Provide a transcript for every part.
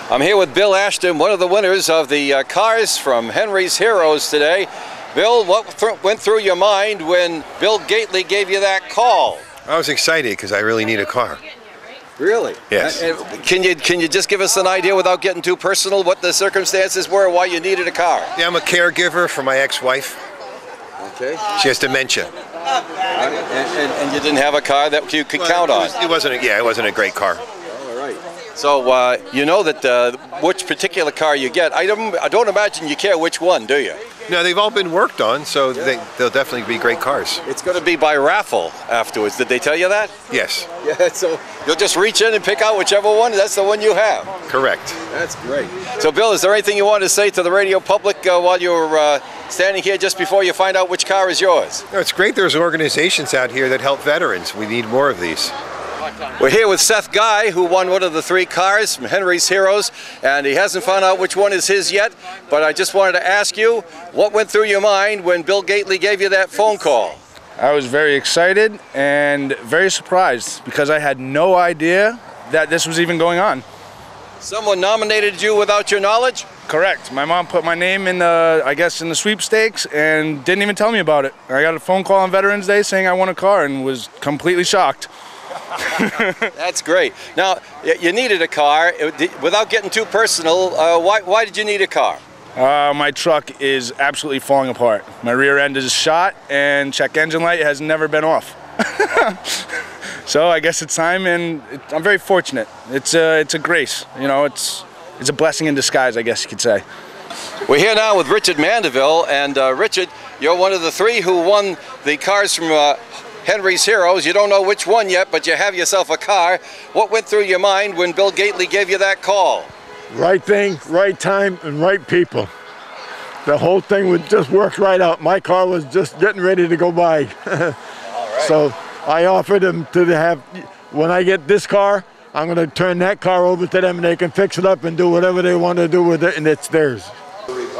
I'm here with Bill Ashton, one of the winners of the cars from Henry's Heroes today. Bill, what went through your mind when Bill Gately gave you that call? I was excited because I really need a car. Really? Yes. Can you just give us an idea without getting too personal what the circumstances were, why you needed a car? Yeah, I'm a caregiver for my ex-wife. Okay. She has dementia. And you didn't have a car that you could count on? It wasn't a great car. All right. So you know that which particular car you get. I don't imagine you care which one, do you? No, they've all been worked on, so they'll definitely be great cars. It's going to be by raffle afterwards. Did they tell you that? Yes. Yeah, so you'll just reach in and pick out whichever one, that's the one you have. Correct. That's great. So Bill, is there anything you want to say to the radio public while you're standing here just before you find out which car is yours? No, it's great there's organizations out here that help veterans. We need more of these. We're here with Seth Guy, who won one of the 3 cars from Henry's Heroes, and he hasn't found out which one is his yet, but I just wanted to ask you, what went through your mind when Bill Gately gave you that phone call? I was very excited and very surprised because I had no idea that this was even going on. Someone nominated you without your knowledge? Correct. My mom put my name in the sweepstakes and didn't even tell me about it. I got a phone call on Veterans Day saying I won a car and was completely shocked. That's great. Now, you needed a car. Without getting too personal, why did you need a car? My truck is absolutely falling apart. My rear end is shot and check engine light has never been off. So I guess it's time, and I'm very fortunate. It's a grace, you know, it's a blessing in disguise, I guess you could say. We're here now with Richard Mandeville, and Richard, you're one of the 3 who won the cars from Henry's Heroes. You don't know which one yet, but you have yourself a car. What went through your mind when Bill Gately gave you that call? Right thing, right time, and right people. The whole thing would just work right out. My car was just getting ready to go by. All right. So I offered him to have, when I get this car, I'm going to turn that car over to them and they can fix it up and do whatever they want to do with it, and it's theirs.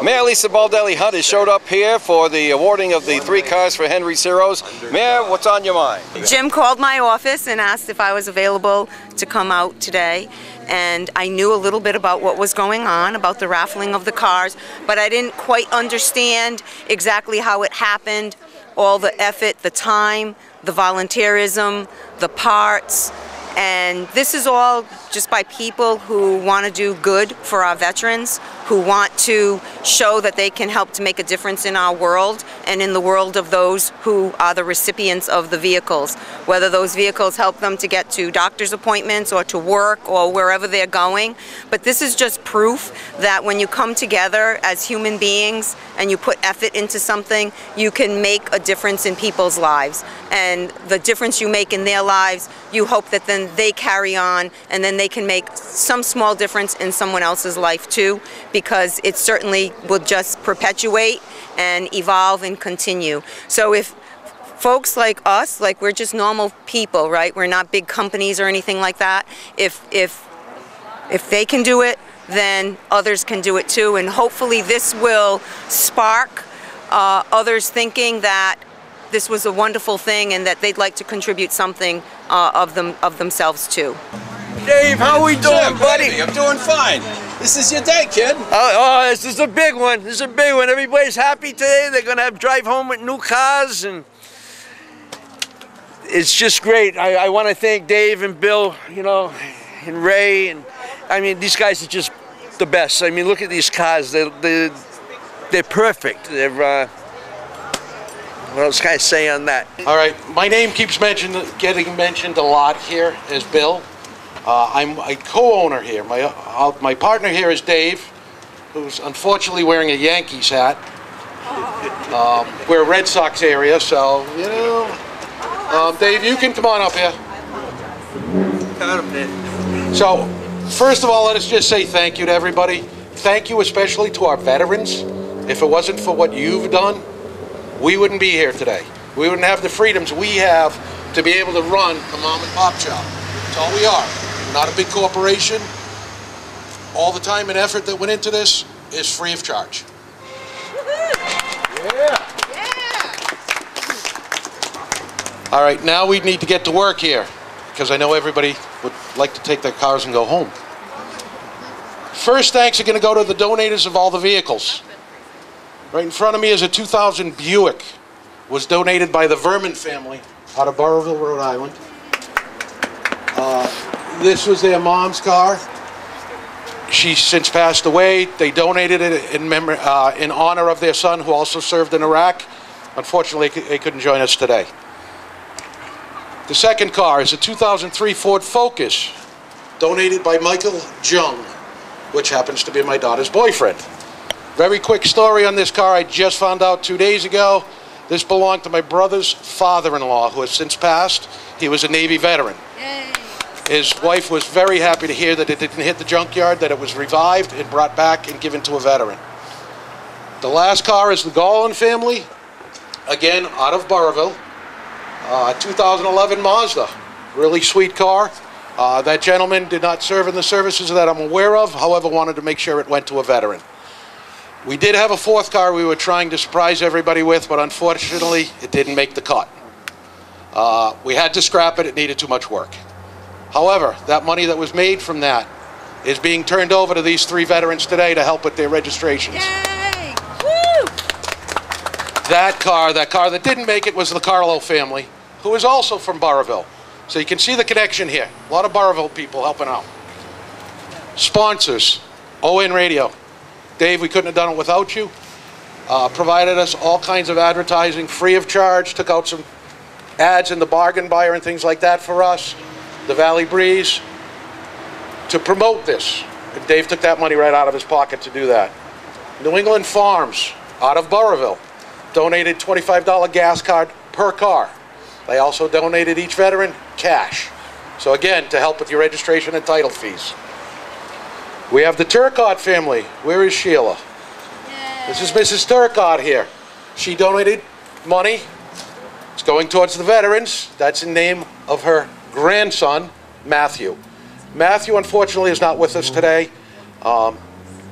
Mayor Lisa Baldelli Hunt has showed up here for the awarding of the 3 cars for Henry's Heroes. Mayor, what's on your mind? Jim called my office and asked if I was available to come out today, and I knew a little bit about what was going on, about the raffling of the cars, but I didn't quite understand exactly how it happened, all the effort, the time, the volunteerism, the parts. And this is all just by people who want to do good for our veterans, who want to show that they can help to make a difference in our world and in the world of those who are the recipients of the vehicles. Whether those vehicles help them to get to doctor's appointments or to work or wherever they're going. But this is just proof that when you come together as human beings and you put effort into something, you can make a difference in people's lives. And the difference you make in their lives, you hope that then they carry on, and then they can make some small difference in someone else's life too, because it certainly will just perpetuate and evolve and continue. So if folks like us, like we're just normal people, right? We're not big companies or anything like that. If they can do it, then others can do it too, and hopefully this will spark others thinking that this was a wonderful thing and that they'd like to contribute something of themselves too. Dave, how we doing, Jim, buddy? baby, I'm doing fine. This is your day, kid. Oh, this is a big one. This is a big one. Everybody's happy today. They're gonna drive home with new cars, and it's just great. I want to thank Dave and Bill, you know, and Ray, and I mean these guys are just the best. I mean, look at these cars. They're perfect. They're what else can I say on that? All right, my name keeps getting mentioned a lot here as Bill. I'm a co-owner here. My partner here is Dave, who's unfortunately wearing a Yankees hat. We're a Red Sox area, so, you know. Dave, you can come on up here. So, first of all, let us just say thank you to everybody. Thank you especially to our veterans. If it wasn't for what you've done, we wouldn't be here today. We wouldn't have the freedoms we have to be able to run a mom and pop shop. That's all we are. Not a big corporation. All the time and effort that went into this is free of charge. Yeah. All right, now we need to get to work here because I know everybody would like to take their cars and go home. First thanks are going to go to the donators of all the vehicles. Right in front of me is a 2000 Buick. Was donated by the Vermin family out of Burrillville, Rhode Island. This was their mom's car. She's since passed away. They donated it in honor of their son, who also served in Iraq. Unfortunately, they couldn't join us today. The second car is a 2003 Ford Focus, donated by Michael Jung, which happens to be my daughter's boyfriend. Very quick story on this car. I just found out 2 days ago. This belonged to my brother's father-in-law, who has since passed. He was a Navy veteran. Yay. His wife was very happy to hear that it didn't hit the junkyard, that it was revived and brought back and given to a veteran. The last car is the Golan family, again out of Burrillville, 2011 Mazda, really sweet car. That gentleman did not serve in the services that I'm aware of, however wanted to make sure it went to a veteran. We did have a fourth car we were trying to surprise everybody with, but unfortunately it didn't make the cut. We had to scrap it, it needed too much work. However, that money that was made from that is being turned over to these 3 veterans today to help with their registrations. Yay! Woo! That car that didn't make it was the Carlo family, who is also from Burrillville. So you can see the connection here. A lot of Burrillville people helping out. Sponsors, ON Radio. Dave, we couldn't have done it without you. Provided us all kinds of advertising free of charge, took out some ads in the Bargain Buyer and things like that for us. The Valley Breeze, to promote this. And Dave took that money right out of his pocket to do that. New England Farms, out of Burrillville, donated $25 gas card per car. They also donated each veteran cash. So again, to help with your registration and title fees. We have the Turcott family. Where is Sheila? Yay. This is Mrs. Turcott here. She donated money. It's going towards the veterans. That's in name of her grandson, Matthew. Matthew, unfortunately, is not with us today.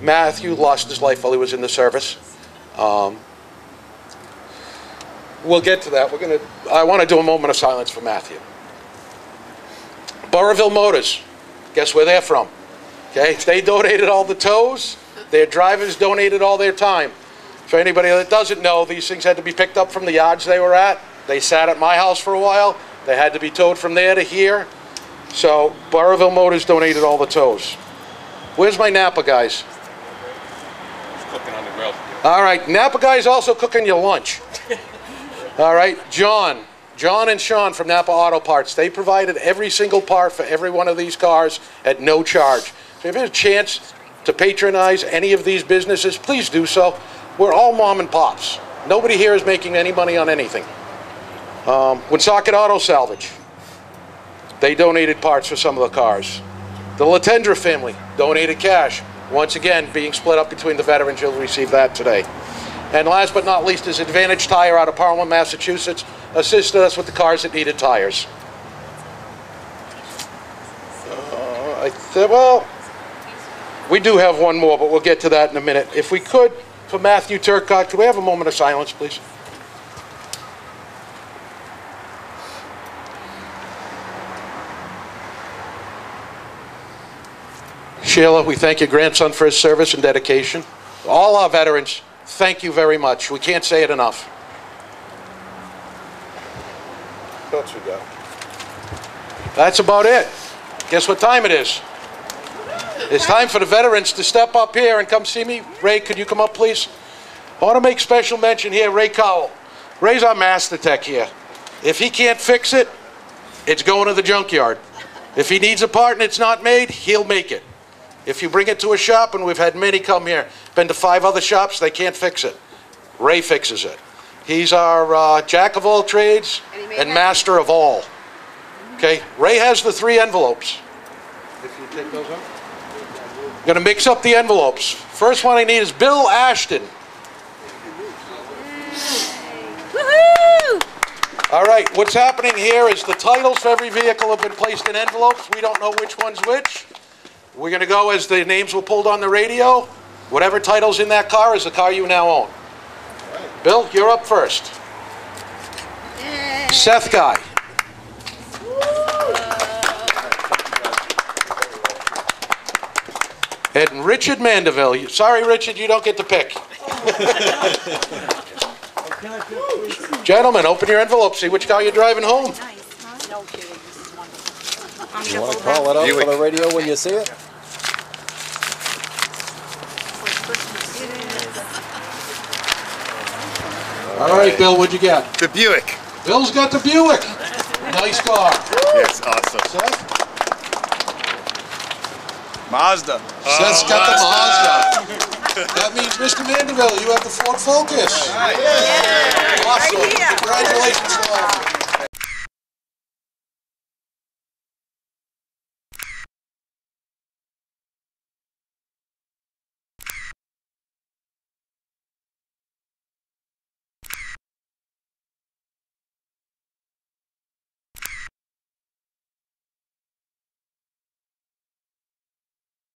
Matthew lost his life while he was in the service. We'll get to that. I want to do a moment of silence for Matthew. Burrillville Motors. Guess where they're from? Okay, they donated all the tows. Their drivers donated all their time. For anybody that doesn't know, these things had to be picked up from the yards they were at. They sat at my house for a while. They had to be towed from there to here. So Burrillville Motors donated all the tows. Where's my Napa guys? He's cooking on the grill. All right, Napa guys also cooking your lunch. All right, John and Sean from Napa Auto Parts, they provided every single part for every one of these cars at no charge. So if you have a chance to patronize any of these businesses, please do so. We're all mom and pops. Nobody here is making any money on anything. Woonsocket Auto Salvage, they donated parts for some of the cars. The Latendra family donated cash. Once again, being split up between the veterans, you'll receive that today. And last but not least is Advantage Tire out of Parliament, Massachusetts, assisted us with the cars that needed tires. Well, we do have one more, but we'll get to that in a minute. If we could, for Matthew Turcott, could we have a moment of silence, please? Sheila, we thank your grandson for his service and dedication. All our veterans, thank you very much. We can't say it enough. What else we got? That's about it. Guess what time it is? It's time for the veterans to step up here and come see me. Ray, could you come up, please? I want to make special mention here, Ray Cowell. Ray's our master tech here. If he can't fix it, it's going to the junkyard. If he needs a part and it's not made, he'll make it. If you bring it to a shop, and we've had many come here, been to 5 other shops, they can't fix it. Ray fixes it. He's our jack of all trades and master of all. Okay, Ray has the 3 envelopes. If you take those out. I'm going to mix up the envelopes. First one I need is Bill Ashton. Woohoo! All right, what's happening here is the titles for every vehicle have been placed in envelopes. We don't know which one's which. We're going to go as the names were pulled on the radio. Whatever title's in that car is the car you now own. Right. Bill, you're up first. Yay. Seth Guy. And Richard Mandeville. Sorry, Richard, you don't get to pick. Gentlemen, open your envelope. See which car you're driving home. You want to call it out for the radio when you see it? All right, Bill, what'd you get? The Buick. Bill's got the Buick. Nice car. Yes, awesome. Seth? Mazda. Seth's got the Mazda. That means, Mr. Mandeville, you have the Ford Focus. Yeah. Awesome. Right here. Congratulations to all of you.